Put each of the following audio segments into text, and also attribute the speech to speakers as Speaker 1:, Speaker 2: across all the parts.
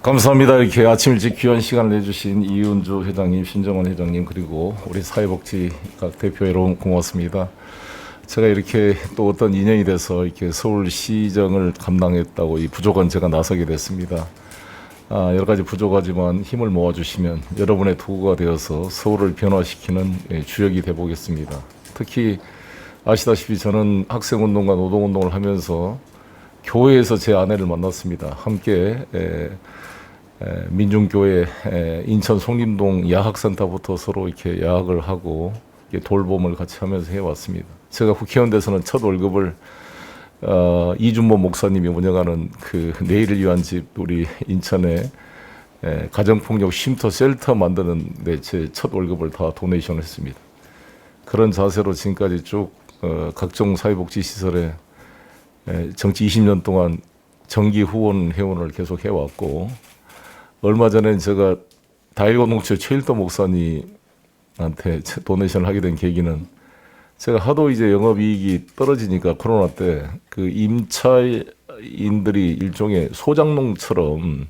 Speaker 1: 감사합니다. 이렇게 아침 일찍 귀한 시간을 내주신 이은주 회장님, 신정원 회장님, 그리고 우리 사회복지 각 대표 여러분 고맙습니다. 제가 이렇게 또 어떤 인연이 돼서 이렇게 서울시정을 감당했다고 이 부족한 제가 나서게 됐습니다. 여러 가지 부족하지만 힘을 모아주시면 여러분의 도구가 되어서 서울을 변화시키는 주역이 되보겠습니다. 특히 아시다시피 저는 학생운동과 노동운동을 하면서 교회에서 제 아내를 만났습니다. 함께 민중교회 인천 송림동 야학센터부터 서로 이렇게 야학을 하고 돌봄을 같이 하면서 해왔습니다. 제가 국회의원 돼서는 첫 월급을 이준모 목사님이 운영하는 그 내일을 위한 집 우리 인천에 가정폭력 쉼터 쉘터 만드는 데 제 첫 월급을 다 도네이션을 했습니다. 그런 자세로 지금까지 쭉 각종 사회복지 시설에 정치 20년 동안 정기 후원 회원을 계속 해왔고, 얼마 전에 제가 다일공동체 최일도 목사님한테 도네이션을 하게 된 계기는 제가 하도 이제 영업이익이 떨어지니까 코로나 때 그 임차인들이 일종의 소장농처럼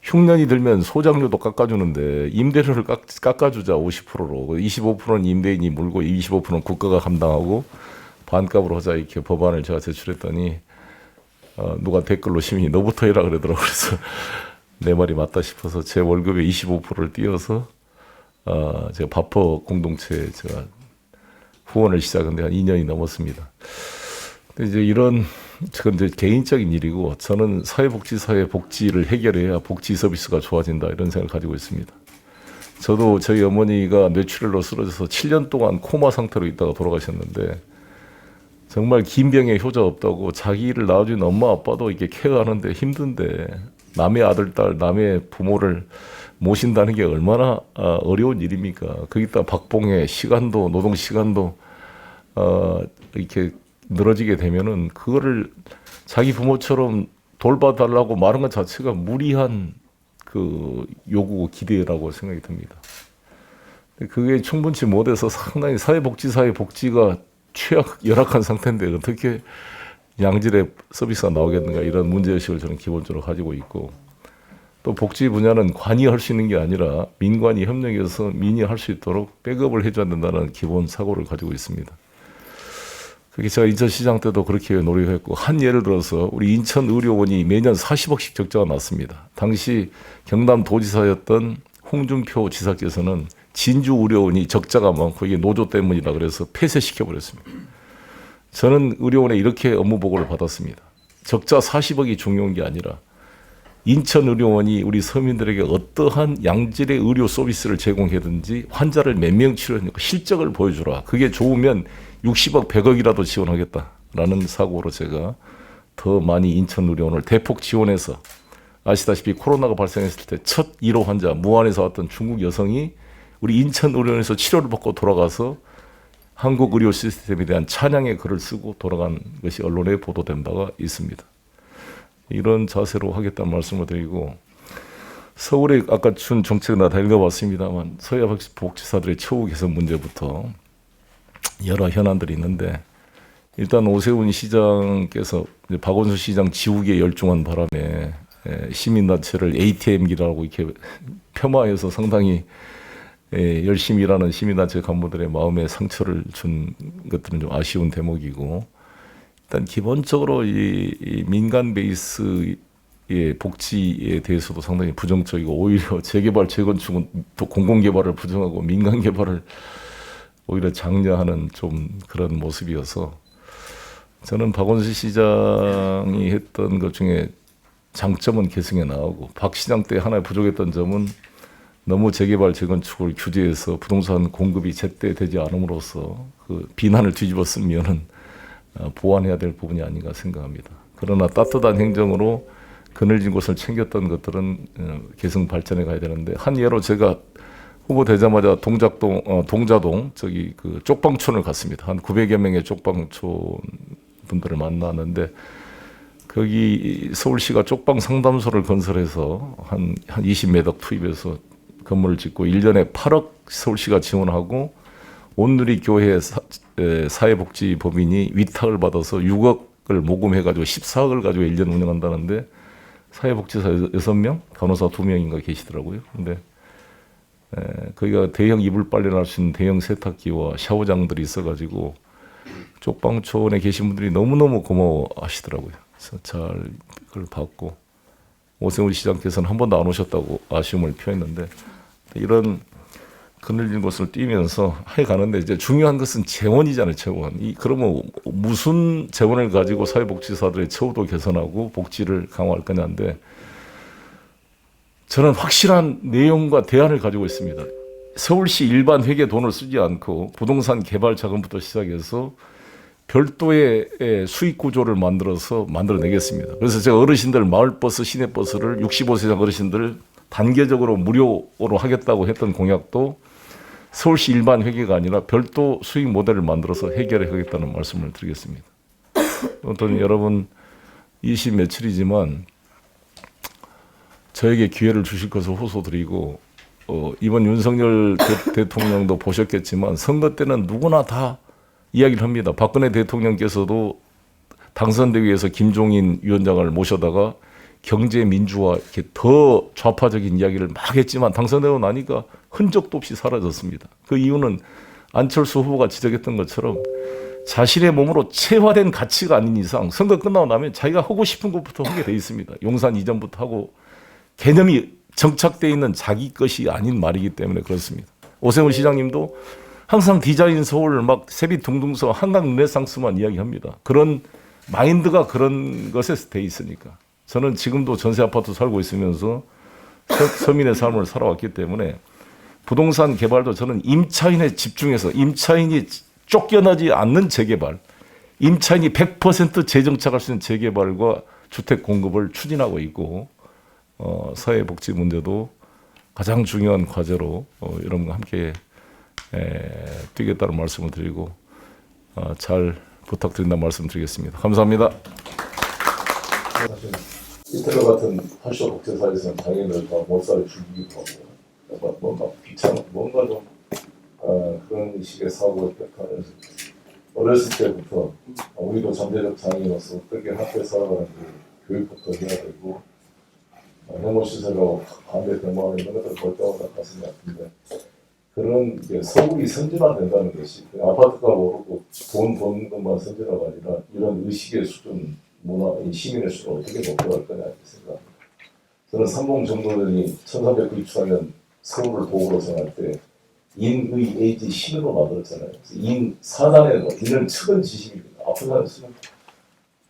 Speaker 1: 흉년이 들면 소장료도 깎아주는데 임대료를 깎아주자 50%로 25%는 임대인이 물고 25%는 국가가 감당하고 반값으로 하자 이렇게 법안을 제가 제출했더니 누가 댓글로 시민이 너부터 해라 그러더라고요. 그래서 내 말이 맞다 싶어서 제 월급의 25%를 띄워서 제가 바퍼 공동체에 제가 후원을 시작한 데 한 2년이 넘었습니다. 근데 이제 그건 이제 개인적인 일이고, 저는 사회복지사의 복지를 해결해야 복지 서비스가 좋아진다 이런 생각을 가지고 있습니다. 저도 저희 어머니가 뇌출혈로 쓰러져서 7년 동안 코마 상태로 있다가 돌아가셨는데, 정말 긴 병에 효자 없다고 자기를 낳아준 엄마 아빠도 이렇게 케어하는데 힘든데 남의 아들, 딸, 남의 부모를 모신다는 게 얼마나 어려운 일입니까? 거기다 박봉의 시간도, 노동 시간도 이렇게 늘어지게 되면은 그거를 자기 부모처럼 돌봐달라고 말한 것 자체가 무리한 그 요구, 기대라고 생각이 듭니다. 그게 충분치 못해서 상당히 사회복지사의 복지가 열악한 상태인데 어떻게 양질의 서비스가 나오겠는가, 이런 문제의식을 저는 기본적으로 가지고 있고, 또 복지 분야는 관이 할 수 있는 게 아니라 민관이 협력해서 민이 할 수 있도록 백업을 해줘야 된다는 기본 사고를 가지고 있습니다. 그게 제가 인천시장 때도 그렇게 노력했고, 한 예를 들어서 우리 인천의료원이 매년 40억씩 적자가 났습니다. 당시 경남도지사였던 홍준표 지사께서는 진주의료원이 적자가 많고 이게 노조 때문이다 그래서 폐쇄시켜버렸습니다. 저는 의료원에 이렇게 업무 보고를 받았습니다. 적자 40억이 중요한 게 아니라 인천의료원이 우리 서민들에게 어떠한 양질의 의료 서비스를 제공하든지 환자를 몇 명 치료했는지 실적을 보여주라. 그게 좋으면 60억, 100억이라도 지원하겠다라는 사고로 제가 더 많이 인천의료원을 대폭 지원해서, 아시다시피 코로나가 발생했을 때 첫 1호 환자 무안에서 왔던 중국 여성이 우리 인천의료원에서 치료를 받고 돌아가서 한국 의료 시스템에 대한 찬양의 글을 쓰고 돌아간 것이 언론에 보도된 바가 있습니다. 이런 자세로 하겠다는 말씀을 드리고, 서울에 아까 준 정책은 다 읽어봤습니다만 사회복지사들의 처우 개선 문제부터 여러 현안들이 있는데, 일단 오세훈 시장께서 박원순 시장 지우개에 열중한 바람에 시민단체를 ATM기라고 이렇게 폄하해서 상당히 열심히 일하는 시민단체 간부들의 마음에 상처를 준 것들은 좀 아쉬운 대목이고, 일단 기본적으로 이 민간 베이스의 복지에 대해서도 상당히 부정적이고, 오히려 재개발, 재건축은 또 공공개발을 부정하고 민간 개발을 오히려 장려하는 좀 그런 모습이어서, 저는 박원순 시장이 했던 것 중에 장점은 계승해 나오고, 박 시장 때 하나 부족했던 점은 너무 재개발, 재건축을 규제해서 부동산 공급이 제때 되지 않음으로써 그 비난을 뒤집어 쓰면은 보완해야 될 부분이 아닌가 생각합니다. 그러나 따뜻한 행정으로 그늘진 곳을 챙겼던 것들은 계승 발전해 가야 되는데, 한 예로 제가 후보 되자마자 동자동 저기 그 쪽방촌을 갔습니다. 한 900여 명의 쪽방촌 분들을 만났는데, 거기 서울시가 쪽방 상담소를 건설해서 한 20매덕 투입해서 건물을 짓고 1년에 8억 서울시가 지원하고, 온누리 교회 사회복지법인이 위탁을 받아서 6억을 모금해가지고 14억을 가지고 1년 운영한다는데, 사회복지사 6명, 간호사 2명인가 계시더라고요. 근데 거기가 대형 이불 빨래할 수 있는 대형 세탁기와 샤워장들이 있어가지고 쪽방촌에 계신 분들이 너무너무 고마워하시더라고요. 그래서 잘 그걸 받고 오세훈 시장께서는 한 번도 안 오셨다고 아쉬움을 표했는데 이런 그늘진 곳을 뛰면서 해 가는데 이제 중요한 것은 재원이잖아요, 재원. 그러면 무슨 재원을 가지고 사회복지사들의 처우도 개선하고 복지를 강화할 거냐인데 저는 확실한 내용과 대안을 가지고 있습니다. 서울시 일반 회계 돈을 쓰지 않고 부동산 개발 자금부터 시작해서 별도의 수익 구조를 만들어내겠습니다. 그래서 제가 어르신들 마을버스, 시내버스를 65세 이상 어르신들 단계적으로 무료로 하겠다고 했던 공약도 서울시 일반 회계가 아니라 별도 수익 모델을 만들어서 해결해 하겠다는 말씀을 드리겠습니다. 또 여러분 20 며칠이지만 저에게 기회를 주실 것을 호소드리고 이번 윤석열 대통령도 보셨겠지만 선거 때는 누구나 다 이야기를 합니다. 박근혜 대통령께서도 당선되기 위해서 김종인 위원장을 모셔다가 경제 민주화 이렇게 더 좌파적인 이야기를 막 했지만 당선되고 나니까 흔적도 없이 사라졌습니다. 그 이유는 안철수 후보가 지적했던 것처럼 자신의 몸으로 체화된 가치가 아닌 이상 선거 끝나고 나면 자기가 하고 싶은 것부터 하게 돼 있습니다. 용산 이전부터 하고 개념이 정착되어 있는 자기 것이 아닌 말이기 때문에 그렇습니다. 오세훈 시장님도 항상 디자인 서울 막 세빛둥둥서 한강 르네상스만 이야기합니다. 그런 마인드가 그런 것에 돼 있으니까. 저는 지금도 전세 아파트 살고 있으면서 서민의 삶을 살아왔기 때문에 부동산 개발도 저는 임차인에 집중해서 임차인이 쫓겨나지 않는 재개발, 임차인이 100% 재정착할 수 있는 재개발과 주택 공급을 추진하고 있고 사회복지 문제도 가장 중요한 과제로 여러분과 함께 뛰겠다는 말씀을 드리고 잘 부탁드린다는 말씀 드리겠습니다. 감사합니다. 이태리 같은 한쇼 복제사에서는 장애인들과 몰살을 죽이기도 하고 뭔가 귀찮아 뭔가 좀 그런 식의 사고를 택하는 어렸을 때부터 우리도 잠재적 장애인으로서 어떻게 학교에 살아가는지 교육부터 해야 되고 혐오시설로 반대 대모하는 이런 것들 볼 때마다 가슴이 아픈데 그런 서울이 선진화된다는 것이 아파트가 오르고 돈 버는 것만 선진화가 아니라 이런 의식의 수준, 문화, 시민의 수준을 어떻게 높여갈 거냐 이렇게 생각합니다. 저는 삼봉 정도전이 1394년 서울을 도구로 정할 때 인의예지 신으로 만들었잖아요. 인 사단에는 인은 측은지심입니다. 아픈 사람 쓰는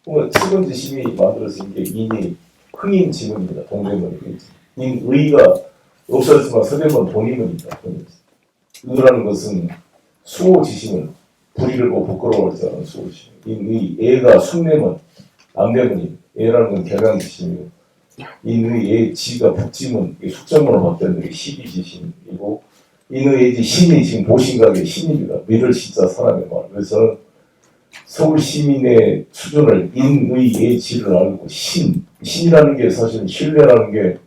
Speaker 1: 그러면 측은지심이 만들어진 게 인이 흥인지문입니다. 동대문이 인의가 없어졌지만 서대문 본인문입니다. 의라는 것은 수호지심을 불의를 보고 부끄러워하지 않은 수호지심. 인의 애가 숭례문 남대문입니다. 애라는 건 개강지심이고 인의 지가 북지문 숙정문으로 바뀌었는 게 시비지심이고 인의 지 신이 지금 보신각의 신입니다. 미를 시자 사람의 말. 그래서 저는 서울 시민의 수준을 인의 지를 알고 신이라는 게 사실 신뢰라는 게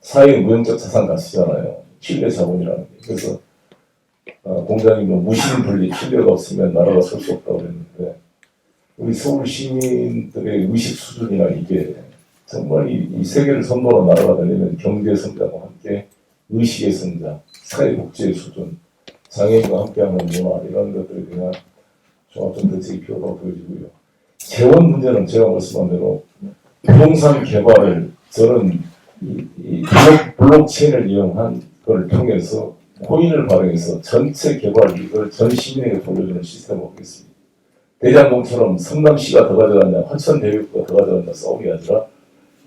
Speaker 1: 사회의 무형적 자산 가치잖아요. 신뢰 자본이라는 게. 그래서 공장이 무신 분리 신뢰가 없으면 나라가 설 수 없다고 그랬는데 우리 서울 시민들의 의식 수준이나 이게 정말 이 세계를 선도하는 나라가 되려면 경제 성장과 함께 의식의 성장, 사회 복지의 수준, 장애인과 함께하는 문화 이런 것들에 대한 종합적 대책이 필요하다고 보여지고요. 재원 문제는 제가 말씀한 대로 부동산 개발을 저는 이 블록체인을 이용한 걸 통해서 코인을 발행해서 전체 개발 이익을 전 시민에게 돌려주는 시스템을 하겠습니다. 대장동처럼 성남시가 더 가져갔냐, 화천대유가 더 가져갔냐 싸움이 아니라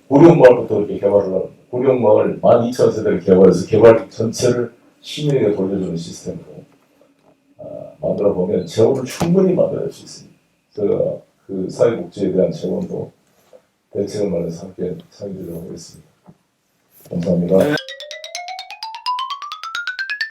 Speaker 1: 고령마을부터 이렇게 개발을 하는 고령마을 12,000세대를 개발해서 개발 전체를 시민에게 돌려주는 시스템으로 만들어보면 재원을 충분히 만들어낼 수 있습니다. 제가 그 사회복지에 대한 재원도 대책을 마련해서 함께 참여하도록 하겠습니다. 감사합니다.